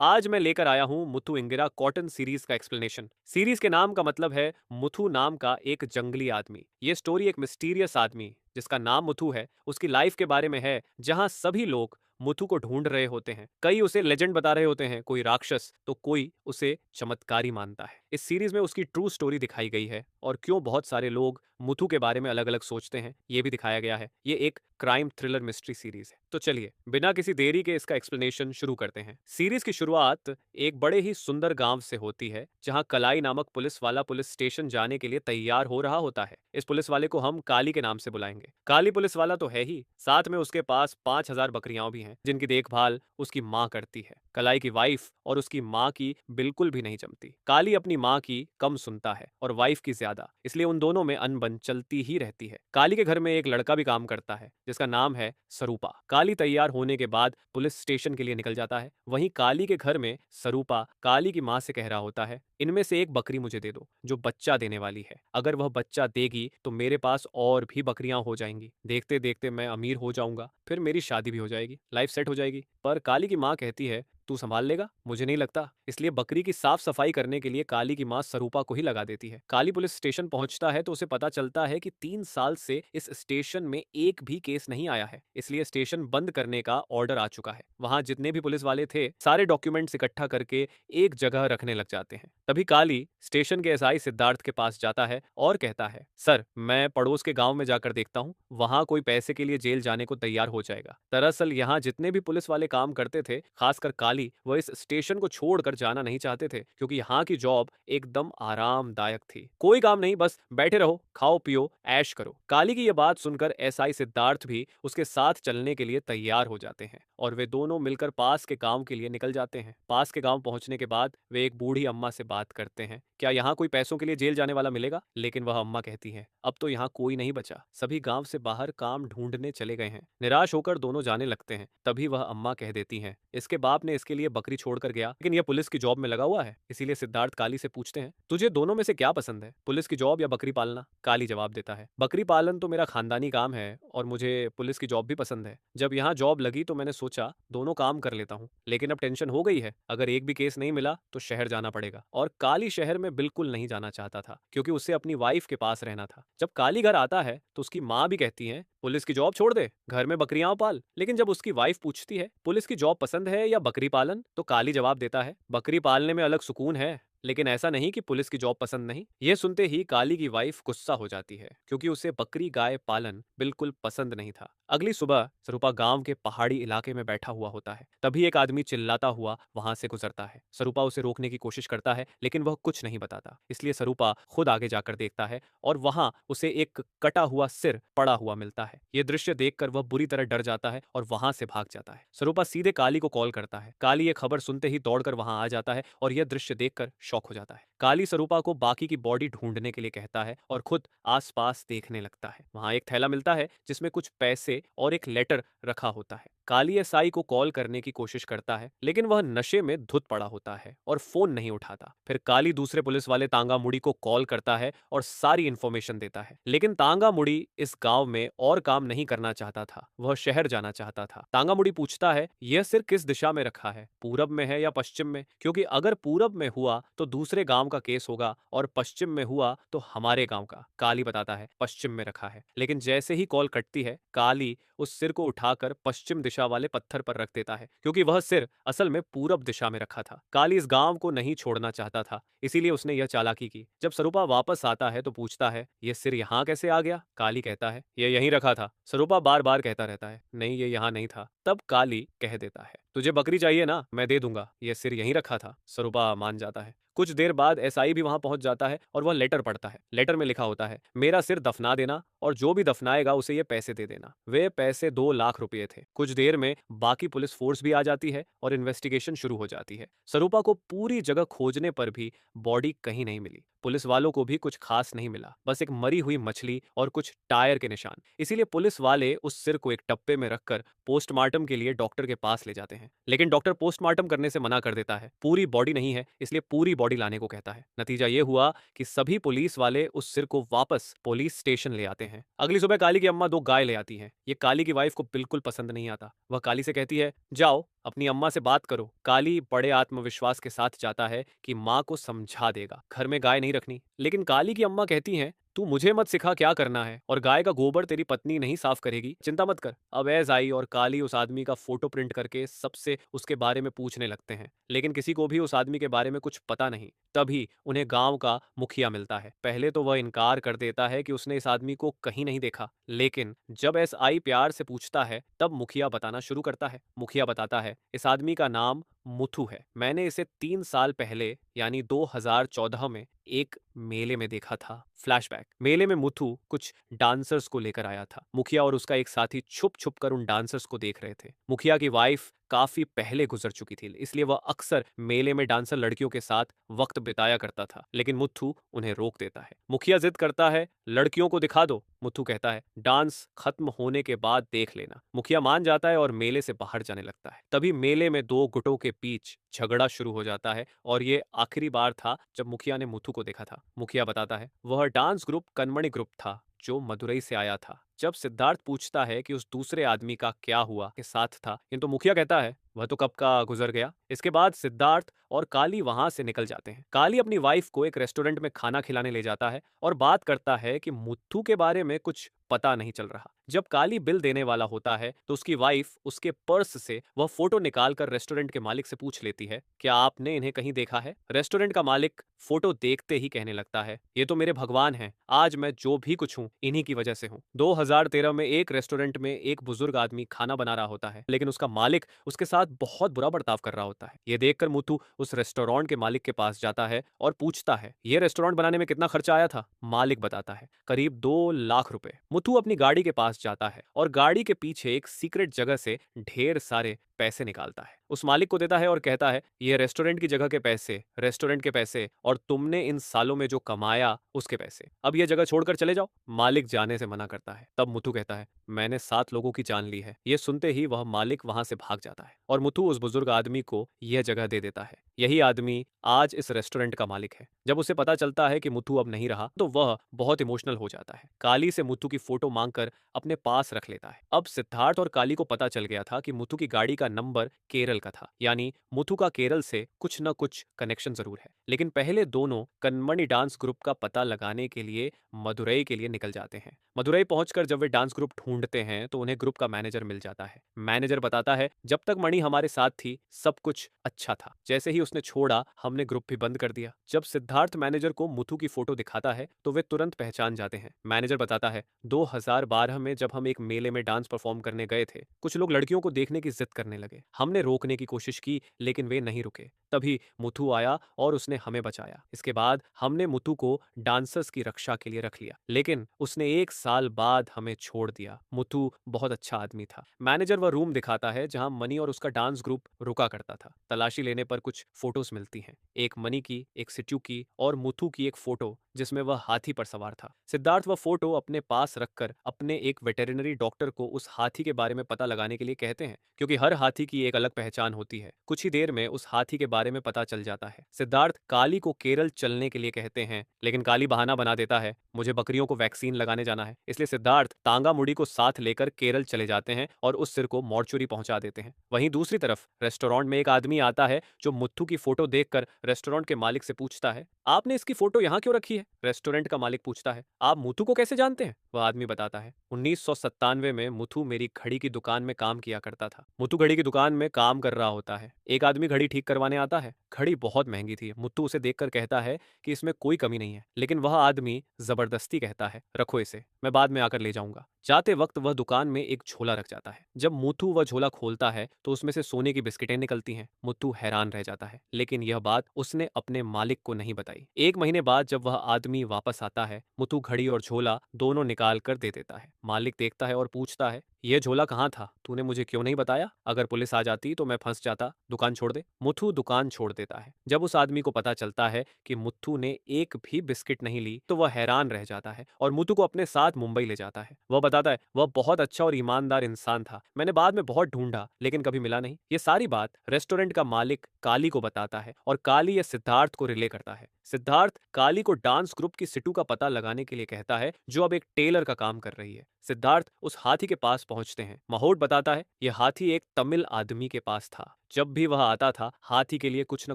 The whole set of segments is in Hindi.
आज मैं लेकर आया हूँ मुथु इंगिरा कॉटन सीरीज का एक्सप्लेनेशन। सीरीज के नाम का मतलब है मुथु नाम का एक जंगली आदमी। ये स्टोरी एक मिस्टीरियस आदमी जिसका नाम मुथु है उसकी लाइफ के बारे में है, जहाँ सभी लोग मुथु को ढूंढ रहे होते हैं। कई उसे लेजेंड बता रहे होते हैं, कोई राक्षस तो कोई उसे चमत्कारी मानता है। इस सीरीज में उसकी ट्रू स्टोरी दिखाई गई है और क्यों बहुत सारे लोग मुथु के बारे में अलग अलग सोचते हैं ये भी दिखाया गया है। ये एक क्राइम थ्रिलर मिस्ट्री सीरीज है। तो चलिए बिना किसी देरी के इसका एक्सप्लेनेशन शुरू करते हैं। सीरीज की शुरुआत एक बड़े ही सुंदर गांव से होती है, जहां कलाई नामक पुलिस वाला पुलिस स्टेशन जाने के लिए तैयार हो रहा होता है। इस पुलिस वाले को हम काली के नाम से बुलाएंगे। काली पुलिस वाला तो है ही, साथ में उसके पास 5,000 बकरियां भी हैं, जिनकी देखभाल उसकी माँ करती है। कलाई की वाइफ और उसकी माँ की बिल्कुल भी नहीं जमती। काली अपनी माँ की कम सुनता है और वाइफ की ज्यादा, इसलिए उन दोनों में अनबन चलती ही रहती है। काली के घर में एक लड़का भी काम करता है जिसका नाम है सरूपा। काली तैयार होने के बाद पुलिस स्टेशन के लिए निकल जाता है। वहीं काली के घर में सरूपा काली की माँ से कह रहा होता है, इनमें से एक बकरी मुझे दे दो जो बच्चा देने वाली है। अगर वह बच्चा देगी तो मेरे पास और भी बकरियां हो जाएंगी। देखते देखते मैं अमीर हो जाऊंगा, फिर मेरी शादी भी हो जाएगी, लाइफ सेट हो जाएगी। पर काली की माँ कहती है, तू संभाल लेगा? मुझे नहीं लगता। इसलिए बकरी की साफ सफाई करने के लिए काली की मां सरूपा को ही लगा देती है। काली पुलिस स्टेशन पहुंचता है तो उसे पता चलता है कि 3 साल से इस स्टेशन में एक भी केस नहीं आया है, इसलिए स्टेशन बंद करने का ऑर्डर आ चुका है। वहां जितने भी पुलिस वाले थे सारे डॉक्यूमेंट्स इकट्ठा करके एक जगह रखने लग जाते हैं। तभी काली स्टेशन के एसआई सिद्धार्थ के पास जाता है और कहता है, सर मैं पड़ोस के गांव में जाकर देखता हूँ, वहां कोई पैसे के लिए जेल जाने को तैयार हो जाएगा। दरअसल यहाँ जितने भी पुलिस वाले काम करते थे, खासकर काली, वह इस स्टेशन को छोड़कर जाना नहीं चाहते थे, क्योंकि यहाँ की जॉब एकदम आरामदायक थी। कोई काम नहीं, बस बैठे रहो, खाओ पियो, ऐश करो। काली की यह बात सुनकर एसआई सिद्धार्थ भी उसके साथ चलने के लिए तैयार हो जाते हैं और वे दोनों मिलकर पास के गांव के लिए निकल जाते हैं। पास के गांव पहुंचने के बाद वे एक बूढ़ी अम्मा से बात करते हैं, क्या यहाँ कोई पैसों के लिए जेल जाने वाला मिलेगा? लेकिन वह अम्मा कहती है, अब तो यहाँ कोई नहीं बचा, सभी गांव से बाहर काम ढूंढने चले गए हैं। निराश होकर दोनों जाने लगते हैं। तभी वह अम्मा कह देती हैं, इसके बाप ने इसके लिए बकरी छोड़कर गया, लेकिन यह पुलिस की जॉब में लगा हुआ है। इसीलिए सिद्धार्थ काली से पूछते हैं, तुझे दोनों में से क्या पसंद है, पुलिस की जॉब या बकरी पालना? काली जवाब देता है, बकरी पालन तो मेरा खानदानी काम है और मुझे पुलिस की जॉब भी पसंद है। जब यहाँ जॉब लगी तो मैंने सोचा दोनों काम कर लेता हूँ, लेकिन अब टेंशन हो गई है, अगर एक भी केस नहीं मिला तो शहर जाना पड़ेगा। और काली शहर में बिल्कुल नहीं जाना चाहता था, क्योंकि उसे अपनी वाइफ के पास रहना था। जब काली घर आता है तो उसकी माँ भी कहती है, पुलिस की जॉब छोड़ दे, घर में बकरियां पाल। लेकिन जब उसकी वाइफ पूछती है, पुलिस की जॉब पसंद है या बकरी पालन, तो काली जवाब देता है, बकरी पालने में अलग सुकून है, लेकिन ऐसा नहीं कि पुलिस की जॉब पसंद नहीं। यह सुनते ही काली की वाइफ गुस्सा हो जाती है, क्योंकि उसे बकरी गाय पालन बिल्कुल पसंद नहीं था। अगली सुबह सरूपा गांव के पहाड़ी इलाके में बैठा हुआ होता है। तभी एक आदमी चिल्लाता हुआ वहां से गुजरता है। सरूपा उसे रोकने की कोशिश करता है, लेकिन वह कुछ नहीं बताता। इसलिए सरूपा खुद आगे जाकर देखता है और वहां उसे एक कटा हुआ सिर पड़ा हुआ मिलता है। यह दृश्य देखकर वह बुरी तरह डर जाता है और वहां से भाग जाता है। सरूपा सीधे काली को कॉल करता है। काली ये खबर सुनते ही दौड़कर वहां आ जाता है और यह दृश्य देखकर शॉक हो जाता है। काली सरूपा को बाकी की बॉडी ढूंढने के लिए कहता है और खुद आसपास देखने लगता है। वहां एक थैला मिलता है जिसमें कुछ पैसे और एक लेटर रखा होता है। काली एसआई को कॉल करने की कोशिश करता है, लेकिन वह नशे में धुत पड़ा होता है और फोन नहीं उठाता। फिर काली दूसरे पुलिस वाले तांगा मुड़ी को कॉल करता है और सारी इंफॉर्मेशन देता है, लेकिन तांगा मुड़ी इस गांव में और काम नहीं करना चाहता था, वह शहर जाना चाहता था। तांगा मुड़ी पूछता है, यह सिर किस दिशा में रखा है, पूरब में है या पश्चिम में? क्योंकि अगर पूरब में हुआ तो दूसरे गांव का केस होगा और पश्चिम में हुआ तो हमारे गांव का। काली बताता है, पश्चिम में रखा है। लेकिन जैसे ही कॉल कटती है, काली उस सिर को उठाकर पश्चिम दिशा वाले पत्थर पर रख देता है, क्योंकि वह सिर असल में पूरब दिशा में रखा था। काली इस गांव को नहीं छोड़ना चाहता था, इसीलिए उसने यह चालाकी की। जब सरूपा वापस आता है तो पूछता है, यह सिर यहाँ कैसे आ गया? काली कहता है, यह यहीं रखा था। सरूपा बार बार कहता रहता है, नहीं ये यहाँ नहीं था। तब काली कह देता है, तुझे बकरी चाहिए ना, मैं दे दूंगा, यह सिर यहीं रखा था। सरूपा मान जाता है। कुछ देर बाद एसआई भी वहां पहुंच जाता है और वह लेटर पढ़ता है। लेटर में लिखा होता है, मेरा सिर दफना देना और जो भी दफनाएगा उसे ये पैसे दे देना। वे पैसे 2 लाख रुपए थे। कुछ देर में बाकी पुलिस फोर्स भी आ जाती है और इन्वेस्टिगेशन शुरू हो जाती है। सरूपा को पूरी जगह खोजने पर भी बॉडी कहीं नहीं मिली। पुलिस वालों को भी कुछ खास नहीं मिला, बस एक मरी हुई मछली और कुछ टायर के निशान। इसीलिए पुलिस वाले उस सिर को एक टप्पे में रखकर पोस्टमार्टम के लिए डॉक्टर के पास ले जाते हैं, लेकिन डॉक्टर पोस्टमार्टम करने से मना कर देता है। पूरी बॉडी नहीं है, इसलिए पूरी बॉडी लाने को कहता है। नतीजा ये हुआ कि सभी पुलिस वाले उस सिर को वापस पुलिस स्टेशन ले आते हैं। अगली सुबह काली की अम्मा 2 गाय ले आती हैं। ये काली की वाइफ को बिल्कुल पसंद नहीं आता। वह काली से कहती है, जाओ अपनी अम्मा से बात करो। काली बड़े आत्मविश्वास के साथ जाता है कि माँ को समझा देगा, घर में गाय नहीं रखनी। लेकिन काली की अम्मा कहती हैं, तू मुझे मत सिखा क्या करना है, और गाय का गोबर तेरी पत्नी नहीं साफ करेगी, चिंता मत कर। अवैज आई और काली उस आदमी का फोटो प्रिंट करके सबसे उसके बारे में पूछने लगते हैं, लेकिन किसी को भी उस आदमी के बारे में कुछ पता नहीं। तभी उन्हें गांव का मुखिया मिलता है। पहले तो वह इनकार कर देता है कि उसने इस आदमी को कहीं नहीं देखा, लेकिन जब एसआई प्यार से पूछता है तब मुखिया बताना शुरू करता है। मुखिया बताता है, इस आदमी का नाम मुथु है। मैंने इसे 3 साल पहले यानी 2014 में एक मेले में देखा था। फ्लैशबैक, मेले में मुथु कुछ डांसर्स को लेकर आया था। मुखिया और उसका एक साथी छुप छुप कर उन डांसर्स को देख रहे थे। मुखिया की वाइफ काफी पहले गुजर चुकी थी, इसलिए वह अक्सर मेले में डांसर लड़कियों के साथ वक्त बिताया करता था, लेकिन मुथु उन्हें रोक देता है। मुखिया जिद करता है, लड़कियों को दिखा दो। मुथु कहता है, डांस खत्म होने के बाद देख लेना। मुखिया मान जाता है और मेले से बाहर जाने लगता है। तभी मेले में दो गुटों के बीच झगड़ा शुरू हो जाता है, और ये आखिरी बार था जब मुखिया ने मुथु को देखा था। मुखिया बताता है, वह डांस ग्रुप कनमणि ग्रुप था जो मदुरई से आया था। जब सिद्धार्थ पूछता है कि उस दूसरे आदमी का क्या हुआ, के साथ था, किंतु मुखिया कहता है वह तो कब का गुजर गया। इसके बाद सिद्धार्थ और काली वहां से निकल जाते हैं। काली अपनी वाइफ को एक रेस्टोरेंट में खाना खिलाने ले जाता है और बात करता है कि मुथु के बारे में कुछ पता नहीं चल रहा। जब काली बिल देने वाला होता है तो उसकी वाइफ उसके पर्स से वह फोटो निकालकर रेस्टोरेंट के मालिक से पूछ लेती है, क्या आपने इन्हें कहीं देखा है? रेस्टोरेंट का मालिक फोटो देखते ही कहने लगता है, ये तो मेरे भगवान हैं, आज मैं जो भी कुछ हूँ इन्हीं की वजह से हूँ। 2013 में एक रेस्टोरेंट में एक बुजुर्ग आदमी खाना बना रहा होता है, लेकिन उसका मालिक उसके साथ बहुत बुरा बर्ताव कर रहा होता है। ये देखकर मुथु उस रेस्टोरेंट के मालिक के पास जाता है और पूछता है, ये रेस्टोरेंट बनाने में कितना खर्चा आया था? मालिक बताता है, करीब 2 लाख रुपए। मुथु अपनी गाड़ी के पास जाता है और गाड़ी के पीछे एक सीक्रेट जगह से ढेर सारे पैसे निकालता है, उस मालिक को देता है और कहता है, ये रेस्टोरेंट की जगह के पैसे, रेस्टोरेंट के पैसे, और तुमने इन सालों में जो कमाया उसके पैसे। अब ये जगह छोड़कर चले जाओ। मालिक जाने से मना करता है। तब मुथु कहता है, मैंने 7 लोगों की जान ली है। ये सुनते ही वह मालिक वहां से भाग जाता है और मुथु उस बुजुर्ग आदमी को यह जगह दे देता है। यही आदमी आज इस रेस्टोरेंट का मालिक है। जब उसे पता चलता है कि मुथु अब नहीं रहा तो वह बहुत इमोशनल हो जाता है। काली से मुथु की फोटो मांगकर अपने पास रख लेता है। अब सिद्धार्थ और काली को पता चल गया था कि मुथु की गाड़ी का नंबर केरल का था, यानी मुथु का केरल से कुछ न कुछ कनेक्शन जरूर है। लेकिन पहले दोनों कनमणि डांस ग्रुप का पता लगाने के लिए मदुरई के लिए निकल जाते हैं। मदुरई पहुंचकर जब वे डांस ग्रुप ढूंढते हैं तो उन्हें ग्रुप का मैनेजर मिल जाता है। मैनेजर बताता है, जब तक मणि हमारे साथ थी सब कुछ अच्छा था, जैसे ही उसने छोड़ा हमने ग्रुप भी बंद कर दिया। जब सिद्धार्थ मैनेजर को मुथु की फोटो दिखाता है तो वे तुरंत पहचान जाते हैं। मैनेजर बताता है, 2012 में जब हम एक मेले में डांस परफॉर्म करने गए थे, कुछ लोग लड़कियों को देखने की जिद करने लगे। हमने रोकने की कोशिश की लेकिन वे नहीं रुके। तभी मुथु आया और उसने हमें बचाया। इसके बाद हमने मुथु को डांसर्स की रक्षा के लिए रख लिया, लेकिन उसने 1 साल बाद हमें छोड़ दिया। मुथु बहुत अच्छा आदमी था। मैनेजर वह रूम दिखाता है जहां मनी और उसका डांस ग्रुप रुका करता था। तलाशी लेने पर कुछ फोटोज मिलती हैं, एक मनी की, एक सिचू की और मुथु की एक फोटो जिसमें वह हाथी पर सवार था। सिद्धार्थ वह फोटो अपने पास रखकर अपने एक वेटेरिनरी डॉक्टर को उस हाथी के बारे में पता लगाने के लिए कहते हैं, क्योंकि हर हाथी की एक अलग पहचान होती है। कुछ ही देर में उस हाथी के बारे में पता चल जाता है। सिद्धार्थ काली को केरल चलने के लिए कहते हैं, लेकिन काली बहाना बना देता है, मुझे बकरियों को वैक्सीन लगाने जाना है। इसलिए सिद्धार्थ तांगा मुड़ी को साथ लेकर केरल चले जाते हैं और उस सिर को मॉर्चुरी पहुंचा देते हैं। वहीं दूसरी तरफ रेस्टोरेंट में एक आदमी आता है जो मुथु की फोटो देखकर रेस्टोरेंट के मालिक से पूछता है, आपने इसकी फोटो यहाँ क्यों रखी है? रेस्टोरेंट का मालिक पूछता है, आप मुथु को कैसे जानते हैं? वह आदमी बताता है, 1997 में मुथु मेरी घड़ी की दुकान में काम किया करता था। मुथु घड़ी की दुकान में काम कर रहा होता है। एक आदमी घड़ी ठीक करवाने आता है। घड़ी बहुत महंगी थी। मुथु उसे देखकर कहता है कि इसमें कोई कमी नहीं है, लेकिन वह आदमी जबरदस्ती कहता है, रखो इसे, मैं बाद में आकर ले जाऊंगा। जाते वक्त वह दुकान में एक झोला रख जाता है। जब मुथु वह झोला खोलता है तो उसमें से सोने की बिस्किटें निकलती हैं। मुथु हैरान रह जाता है, लेकिन यह बात उसने अपने मालिक को नहीं बताई। 1 महीने बाद जब वह आदमी वापस आता है, मुथु घड़ी और झोला दोनों निकाल कर दे देता है। मालिक देखता है और पूछता है, यह झोला कहाँ था? तूने मुझे क्यों नहीं बताया? अगर पुलिस आ जाती तो मैं फंस जाता। दुकान छोड़ दे। मुथु दुकान छोड़ देता है। जब उस आदमी को पता चलता है कि मुथु ने एक भी बिस्किट नहीं ली तो वह हैरान रह जाता है और मुथु को अपने साथ मुंबई ले जाता है। वह बताता है, वह बहुत अच्छा और ईमानदार इंसान था। मैंने बाद में बहुत ढूंढा लेकिन कभी मिला नहीं। ये सारी बात रेस्टोरेंट का मालिक काली को बताता है और काली यह सिद्धार्थ को रिले करता है। सिद्धार्थ काली को डांस ग्रुप की सिटू का पता लगाने के लिए कहता है, जो अब एक टेलर का काम कर रही है। सिद्धार्थ उस हाथी के पास पहुंचते हैं। महोट बताता है यह हाथी एक तमिल आदमी के पास था। जब भी वह आता था, हाथी के लिए कुछ न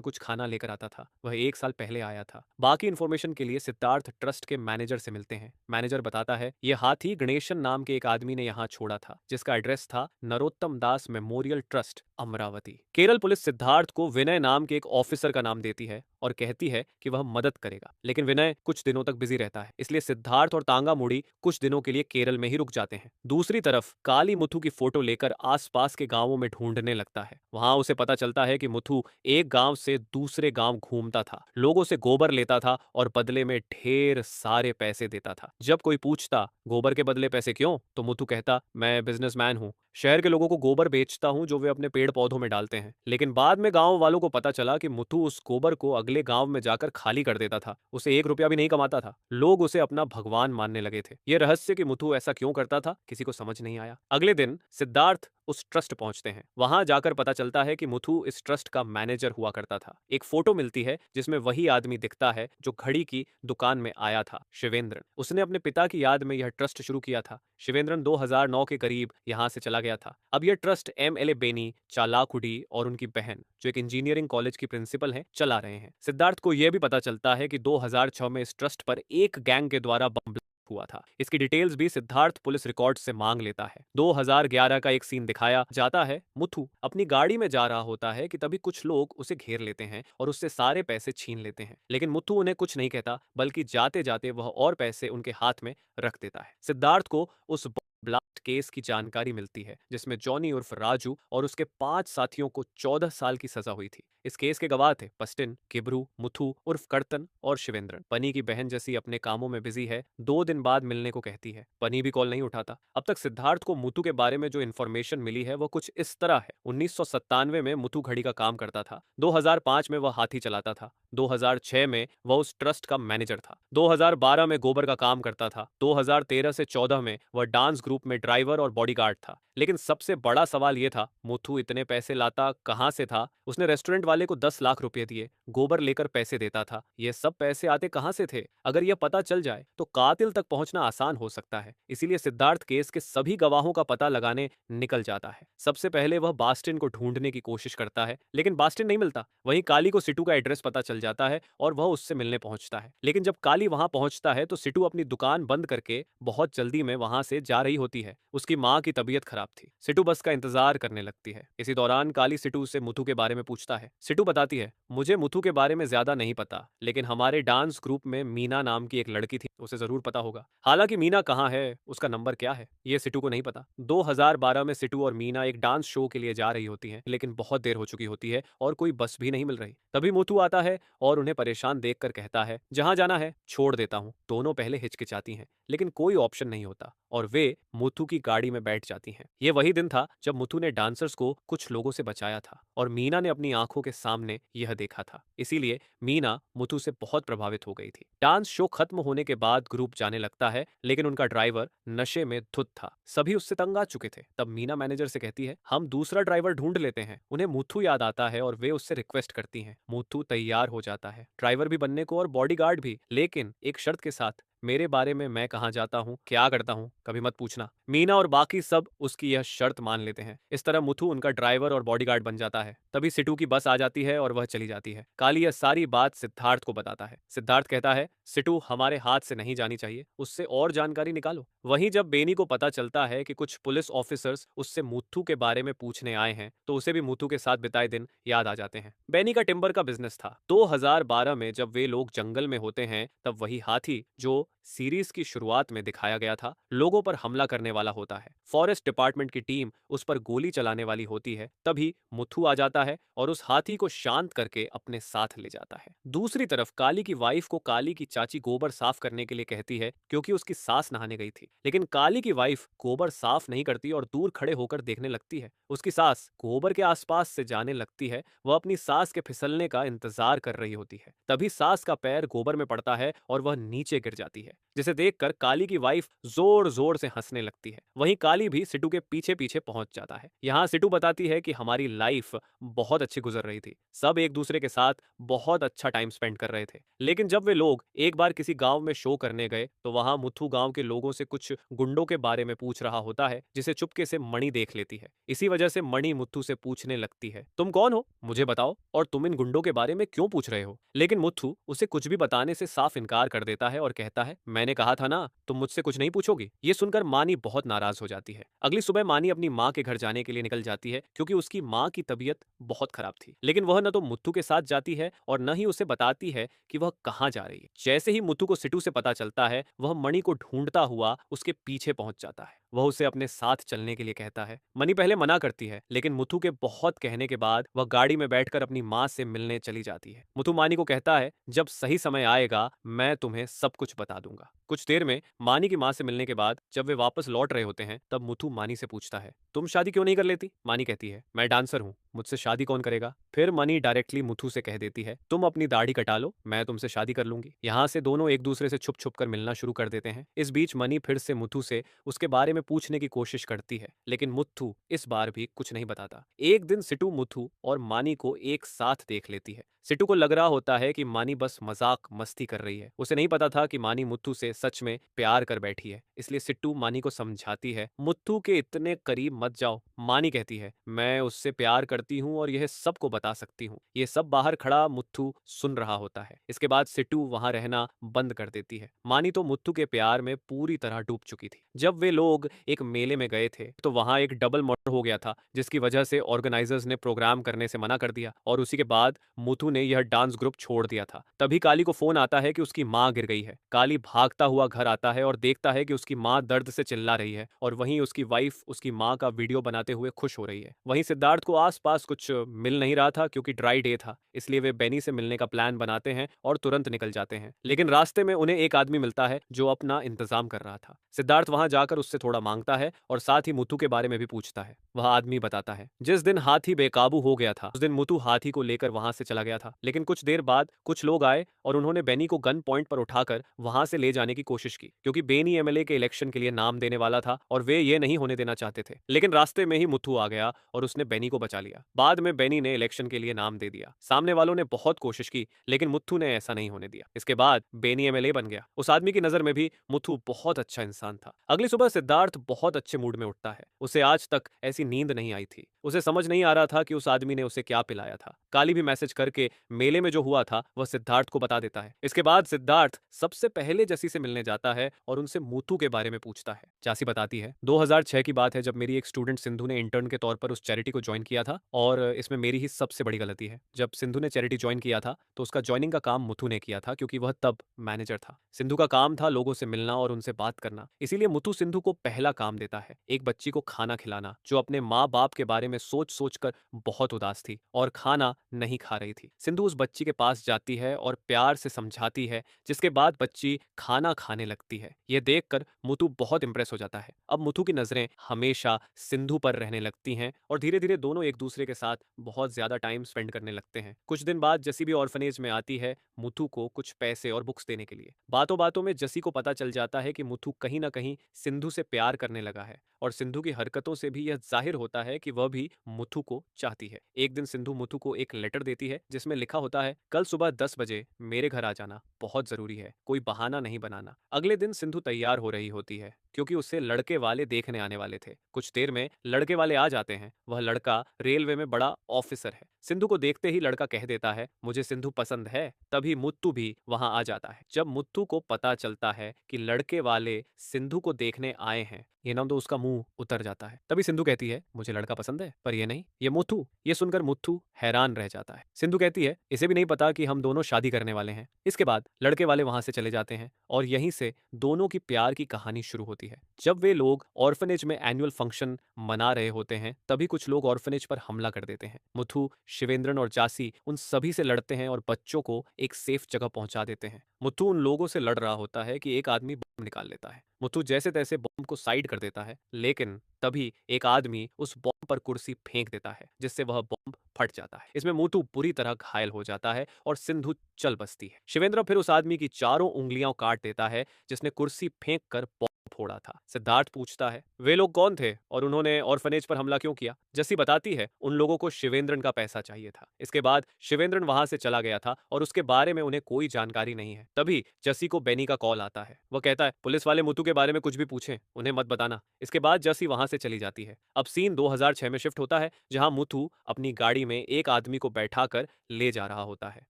कुछ खाना लेकर आता था। वह 1 साल पहले आया था। बाकी इन्फॉर्मेशन के लिए सिद्धार्थ ट्रस्ट के मैनेजर से मिलते हैं। मैनेजर बताता है यह हाथी गणेशन नाम के एक आदमी ने यहाँ छोड़ा था, जिसका एड्रेस था Narottam Das memorial trust, Amravati. Kerala police Siddharth को विनय नाम के एक ऑफिसर का नाम देती है और कहती है कि वह मदद करेगा, लेकिन विनय कुछ दिनों तक बिजी रहता है। इसलिए सिद्धार्थ और तांगा मुड़ी कुछ दिनों के लिए केरल में ही रुक जाते हैं। दूसरी तरफ काली मुथु की फोटो लेकर आसपास के गांवों में ढूंढने लगता है। वहां उसे पता चलता है कि मुथु एक गांव से दूसरे गांव घूमता था, लोगों से गोबर लेता था और बदले में ढेर सारे पैसे देता था। जब कोई पूछता गोबर के बदले पैसे क्यों, तो मुथु कहता मैं बिजनेसमैन हूँ, शहर के लोगों को गोबर बेचता हूँ जो वे अपने पेड़ पौधों में डालते हैं। लेकिन बाद में गांव वालों को पता चला कि मुथु उस गोबर को अगले गांव में जाकर खाली कर देता था। उसे 1 रुपया भी नहीं कमाता था। लोग उसे अपना भगवान मानने लगे थे। यह रहस्य कि मुथु ऐसा क्यों करता था, किसी को समझ नहीं आया। अगले दिन सिद्धार्थ उस ट्रस्ट पहुंचते हैं। वहां जाकर पता चलता है कि मुथु इस ट्रस्ट का मैनेजर हुआ करता था। एक फोटो मिलती है जिसमें वही आदमी दिखता है जो घड़ी की दुकान में आया था, शिवेंद्रन। उसने अपने पिता की याद में यह ट्रस्ट शुरू किया था। शिवेंद्रन 2009 के करीब यहां से चला गया था। अब यह ट्रस्ट एमएलए बेनी, चालाकुडी और उनकी बहन, जो एक इंजीनियरिंग कॉलेज की प्रिंसिपल है, चला रहे हैं। सिद्धार्थ को यह भी पता चलता है कि 2006 में इस ट्रस्ट पर एक गैंग के द्वारा बम हुआ था। इसकी डिटेल्स भी सिद्धार्थ पुलिस रिकॉर्ड से मांग लेता है। 2011 का एक सीन दिखाया जाता है। मुथु अपनी गाड़ी में जा रहा होता है कि तभी कुछ लोग उसे घेर लेते हैं और उससे सारे पैसे छीन लेते हैं। लेकिन मुथु उन्हें कुछ नहीं कहता, बल्कि जाते जाते वह और पैसे उनके हाथ में रख देता है। सिद्धार्थ को उस ब्लास्ट केस की जानकारी मिलती है जिसमें जॉनी उर्फ राजू और उसके 5 साथियों को 14 साल की सजा हुई थी। इस केस के गवाह थे पस्टिन, किब्रू, मुथु उर्फ कर्तन और शिवेंद्रन। पनी की बहन जैसी अपने कामों में बिजी है, 2 दिन बाद मिलने को कहती है। पनी भी कॉल नहीं उठाता। अब तक सिद्धार्थ को मुथु के बारे में जो इन्फॉर्मेशन मिली है वह कुछ इस तरह है। 1997 में मुथु घड़ी का काम करता था। 2005 में वह हाथी चलाता था। 2006 में वह उस ट्रस्ट का मैनेजर था। 2012 में गोबर का काम करता था। 2013 से 14 में वह डांस ग्रुप में ड्राइवर और बॉडीगार्ड था। लेकिन सबसे बड़ा सवाल यह था, मुथु इतने पैसे लाता कहां से था? उसने रेस्टोरेंट वाले को 10 लाख रुपए दिए, गोबर लेकर पैसे देता था। ये सब पैसे आते कहां से थे? अगर यह पता चल जाए तो कातिल तक पहुंचना आसान हो सकता है। इसीलिए सिद्धार्थ केस के सभी गवाहों का पता लगाने निकल जाता है। सबसे पहले वह बास्टिन को ढूंढने की कोशिश करता है, लेकिन बास्टिन नहीं मिलता। वहीं काली को सिटू का एड्रेस पता चल जाता है और वह उससे मिलने पहुंचता है। लेकिन जब काली वहां पहुंचता है तो सिटू अपनी दुकान बंद करके बहुत जल्दी में वहां से जा रही होती है। उसकी मां की तबीयत खराब थी। सिटू बस का इंतजार करने लगती है। इसी दौरान काली सिटू से मुथु के बारे में पूछता है। सिटू बताती है, मुझे मुथु के बारे में ज्यादा नहीं पता, लेकिन हमारे डांस ग्रुप में मीना नाम की एक लड़की थी, उसे जरूर पता होगा। हालांकि मीना कहाँ है, उसका नंबर क्या है, ये सिटू को नहीं पता। 2012 में सिटू और मीना एक डांस शो के लिए जा रही होती हैं, लेकिन बहुत देर हो चुकी होती है और कोई बस भी नहीं मिल रही। तभी मुथु आता है और उन्हें परेशान देखकर कहता है, जहां जाना है छोड़ देता हूं। दोनों पहले हिचकिचाती हैं, लेकिन कोई ऑप्शन नहीं होता और वे मुथु की गाड़ी में बैठ जाती हैं। ये वही दिन था जब मुथु ने डांसर्स को कुछ लोगों से बचाया था और मीना ने अपनी आंखों के सामने यह देखा था। इसीलिए मीना मुथु से बहुत प्रभावित हो गई थी। डांस शो खत्म होने के बाद ग्रुप जाने लगता है, लेकिन उनका ड्राइवर नशे में धुत था। सभी उससे तंग आ चुके थे। तब मीना मैनेजर से कहती है, हम दूसरा ड्राइवर ढूंढ लेते हैं। उन्हें मुथु याद आता है और वे उससे रिक्वेस्ट करती हैं। मुथु तैयार हो जाता है, ड्राइवर भी बनने को और बॉडीगार्ड भी, लेकिन एक शर्त के साथ, मेरे बारे में मैं कहां जाता हूं, क्या करता हूं, कभी मत पूछना। मीना और बाकी सब उसकी यह शर्त मान लेते हैं। इस तरह मुथु उनका ड्राइवर और बॉडीगार्ड बन जाता है। तभी सिटू की बस आ जाती है और वह चली जाती है। काली यह सारी बात सिद्धार्थ को बताता है। सिद्धार्थ कहता है, सिटू हमारे हाथ से नहीं जानी चाहिए, उससे और जानकारी निकालो। वहीं जब बेनी को पता चलता है कि कुछ पुलिस ऑफिसर्स उससे मुथु के बारे में पूछने आए हैं, तो उसे भी मुथु के साथ बिताए दिन याद आ जाते हैं। बेनी का टिम्बर का बिजनेस था। 2012 में जब वे लोग जंगल में होते हैं, तब वही हाथी जो सीरीज की शुरुआत में दिखाया गया था, लोगों पर हमला करने वाला होता है। फॉरेस्ट डिपार्टमेंट की टीम उस पर गोली चलाने वाली होती है। तभी मुथु आ जाता है और उस हाथी को शांत करके अपने साथ ले जाता है। दूसरी तरफ काली की वाइफ को काली की चाची गोबर साफ करने के लिए कहती है, क्योंकि उसकी सास नहाने गई थी। लेकिन काली की वाइफ गोबर साफ नहीं करती और दूर खड़े होकर देखने लगती है। उसकी सास गोबर के आसपास से जाने लगती है। वह अपनी सास के फिसलने का इंतजार कर रही होती है। तभी सास का पैर गोबर में पड़ता है और वह नीचे गिर जाती है। है, जिसे देखकर काली की वाइफ जोर जोर से हंसने लगती है। वहीं काली भी सिटू के पीछे पीछे पहुंच जाता है। यहाँ सिटू बताती है कि हमारी लाइफ बहुत अच्छी गुजर रही थी, सब एक दूसरे के साथ बहुत अच्छा टाइम स्पेंड कर रहे थे। लेकिन जब वे लोग एक बार किसी गांव में शो करने गए तो वहां मुथु गांव के लोगों से कुछ गुंडों के बारे में पूछ रहा होता है, जिसे चुपके से मणि देख लेती है। इसी वजह से मणि मुथु से पूछने लगती है, तुम कौन हो, मुझे बताओ, और तुम इन गुंडों के बारे में क्यों पूछ रहे हो? लेकिन मुथु उसे कुछ भी बताने से साफ इनकार कर देता है और कहता है, मैंने कहा था ना, तुम मुझसे कुछ नहीं पूछोगी। ये सुनकर मानी बहुत नाराज हो जाती है। अगली सुबह मानी अपनी माँ के घर जाने के लिए निकल जाती है, क्योंकि उसकी माँ की तबीयत बहुत खराब थी। लेकिन वह न तो मुथु के साथ जाती है और न ही उसे बताती है कि वह कहाँ जा रही है। जैसे ही मुथु को सिटू से पता चलता है, वह मणि को ढूंढता हुआ उसके पीछे पहुंच जाता है। वह उसे अपने साथ चलने के लिए कहता है। मणि पहले मना करती है, लेकिन मुथु के बहुत कहने के बाद वह गाड़ी में बैठकर अपनी माँ से मिलने चली जाती है। मुथु मानी को कहता है, जब सही समय आएगा मैं तुम्हें सब कुछ बता दूंगा। कुछ देर में मानी की माँ से मिलने के बाद जब वे वापस लौट रहे होते हैं, तब मुथु मानी से पूछता है, तुम शादी क्यों नहीं कर लेती? मानी कहती है, मैं डांसर हूँ, मुझसे शादी कौन करेगा? फिर मनी डायरेक्टली मुथु से कह देती है, तुम अपनी दाढ़ी कटा लो, मैं तुमसे शादी कर लूंगी। यहाँ से दोनों एक दूसरे से छुप छुप कर मिलना शुरू कर देते हैं। इस बीच मनी फिर से मुथु से उसके बारे में पूछने की कोशिश करती है, लेकिन मुथु इस बार भी कुछ नहीं बताता। एक दिन सिटू मुथु और मानी को एक साथ देख लेती है। सिटू को लग रहा होता है कि मानी बस मजाक मस्ती कर रही है। उसे नहीं पता था कि मानी मुथु से सच में प्यार कर बैठी है। इसलिए सिट्टू मानी को समझाती है, मुथु के इतने करीब मत जाओ। मानी कहती है, मैं उससे प्यार करती हूँ और यह सबको बता सकती हूँ। ये सब बाहर खड़ा मुथु सुन रहा होता है। इसके बाद सिट्टू वहां रहना बंद कर देती है। मानी तो मुथु के प्यार में पूरी तरह डूब चुकी थी। जब वे लोग एक मेले में गए थे तो वहां एक डबल मर्डर हो गया था, जिसकी वजह से ऑर्गेनाइजर्स ने प्रोग्राम करने से मना कर दिया और उसी के बाद मुथु ने यह डांस ग्रुप छोड़ दिया था। तभी काली को फोन आता है कि उसकी माँ गिर गई है। काली भागता हुआ घर आता है और देखता है कि उसकी माँ दर्द से चिल्ला रही है और वहीं उसकी वाइफ उसकी माँ का वीडियो बनाते हुए खुश हो रही है। वहीं सिद्धार्थ को आसपास कुछ मिल नहीं रहा था, क्योंकि ड्राई डे था, इसलिए वे बेनी से मिलने का प्लान बनाते हैं और तुरंत निकल जाते हैं। लेकिन रास्ते में उन्हें एक आदमी मिलता है जो अपना इंतजाम कर रहा था। सिद्धार्थ वहां जाकर उससे थोड़ा मांगता है और साथ ही मुथु के बारे में भी पूछता है। वह आदमी बताता है, जिस दिन हाथी बेकाबू हो गया था उस दिन मुथु हाथी को लेकर वहां से चला गया था। लेकिन कुछ देर बाद कुछ लोग आए और उन्होंने बेनी को गन पॉइंट पर उठाकर वहां से ले जाने की कोशिश की, क्योंकि बेनी एमएलए के इलेक्शन के लिए नाम देने वाला था और वे ये नहीं होने देना चाहते थे। लेकिन रास्ते में ही मुथु आ गया और उसने बेनी को बचा लिया। बाद में बेनी ने इलेक्शन के लिए नाम दे दिया। सामने वालों ने बहुत कोशिश की, लेकिन मुथु ने ऐसा नहीं होने दिया। इसके बाद बेनी एमएलए बन गया। उस आदमी की नजर में भी मुथु बहुत अच्छा इंसान था। अगली सुबह सिद्धार्थ बहुत अच्छे मूड में उठता है। उसे आज तक ऐसी नींद नहीं आई थी। उसे समझ नहीं आ रहा था कि उस आदमी ने उसे क्या पिलाया था। काली भी मैसेज करके मेले में जो हुआ था वह सिद्धार्थ को बता देता है। इसके बाद सिद्धार्थ सबसे पहले जसी से मिलने जाता है और उनसे मुथु के बारे में पूछता है। जासी बताती है, 2006 की बात है जब मेरी एक स्टूडेंट सिंधु ने इंटर्न के तौर पर उस चैरिटी को ज्वाइन किया था, और इसमें मेरी ही सबसे बड़ी गलती है। जब सिंधु ने चैरिटी ज्वाइन किया था तो उसका ज्वाइनिंग का काम मुथु ने किया था, क्योंकि वह तब मैनेजर था। सिंधु का काम था लोगों से मिलना और उनसे बात करना, इसीलिए मुथु सिंधु को पहला काम देता है, एक बच्ची को खाना खिलाना जो अपने माँ बाप के बारे में सोच सोच कर बहुत उदास थी और खाना नहीं खा रही थी। सिंधु उस बच्ची के पास जाती है और प्यार से समझाती है, जिसके बाद बच्ची खाना खाने लगती है। यह देखकर मुथु बहुत इंप्रेस हो जाता है। अब मुथु की नजरें हमेशा सिंधु पर रहने लगती हैं और धीरे धीरे दोनों एक दूसरे के साथ बहुत ज्यादा टाइम स्पेंड करने लगते हैं। कुछ दिन बाद जसी भी ऑर्फनेज में आती है मुथु को कुछ पैसे और बुक्स देने के लिए। बातों बातों में जसी को पता चल जाता है कि मुथु कहीं ना कहीं सिंधु से प्यार करने लगा है, और सिंधु की हरकतों से भी यह जाहिर होता है कि वह भी मुथु को चाहती है। एक दिन सिंधु मुथु को एक लेटर देती है जिसमें लिखा होता है, कल सुबह 10 बजे मेरे घर आ जाना, बहुत जरूरी है, कोई बहाना नहीं बनाना। अगले दिन सिंधु तैयार हो रही होती है, क्योंकि उसे लड़के वाले देखने आने वाले थे। कुछ देर में लड़के वाले आ जाते हैं। वह लड़का रेलवे में बड़ा ऑफिसर है। सिंधु को देखते ही लड़का कह देता है, मुझे सिंधु पसंद है। तभी मुत्तु भी वहां आ जाता है। जब मुत्तु को पता चलता है कि लड़के वाले सिंधु को देखने आए हैं, ये नाम तो उसका मुंह उतर जाता है। तभी सिंधु कहती है, मुझे लड़का पसंद है, पर ये नहीं, ये मुथु। ये सुनकर मुथु हैरान रह जाता है। सिंधु कहती है, इसे भी नहीं पता कि हम दोनों शादी करने वाले हैं। इसके बाद लड़के वाले वहां से चले जाते हैं और यहीं से दोनों की प्यार की कहानी शुरू होती है। होती है। जब वे लोग ऑर्फनेज में एनुअल फंक्शन मना रहे होते हैं तभी कुछ लोग ऑर्फनेज पर हमला कर देते हैं। मुथु, शिवेंद्रन और जासी उन सभी से लड़ते हैं और बच्चों को एक सेफ जगह पहुंचा देते हैं। मुथु उन लोगों से लड़ रहा होता है कि एक आदमी बम निकाल लेता है। मुथु जैसे तैसे बम को साइड कर देता है, लेकिन तभी एक आदमी उस बम पर कुर्सी फेंक देता है जिससे वह बम फट जाता है। इसमें मुथु बुरी तरह घायल हो जाता है और सिंधु चल बसती है। शिवेंद्र फिर उस आदमी की चारों उंगलियां काट देता है जिसने कुर्सी फेंक कर बम फोड़ा था। सिद्धार्थ पूछता है, वे लोग कौन थे और उन्होंने ऑर्फनेज पर हमला क्यों किया? जस्सी बताती है, उन लोगों को शिवेंद्रन का पैसा चाहिए था। इसके बाद शिवेंद्रन वहां से चला गया था और उसके बारे में उन्हें कोई जानकारी नहीं है। तभी जस्सी को बेनी का कॉल आता है। वह कहता है, पुलिस वाले मुथु के बारे में कुछ भी पूछें उन्हें मत बताना। इसके बाद जस्सी वहां से चली जाती है। अब सीन 2006 में शिफ्ट होता है जहां मुथु अपनी गाड़ी में एक आदमी को बैठाकर ले जा रहा होता है।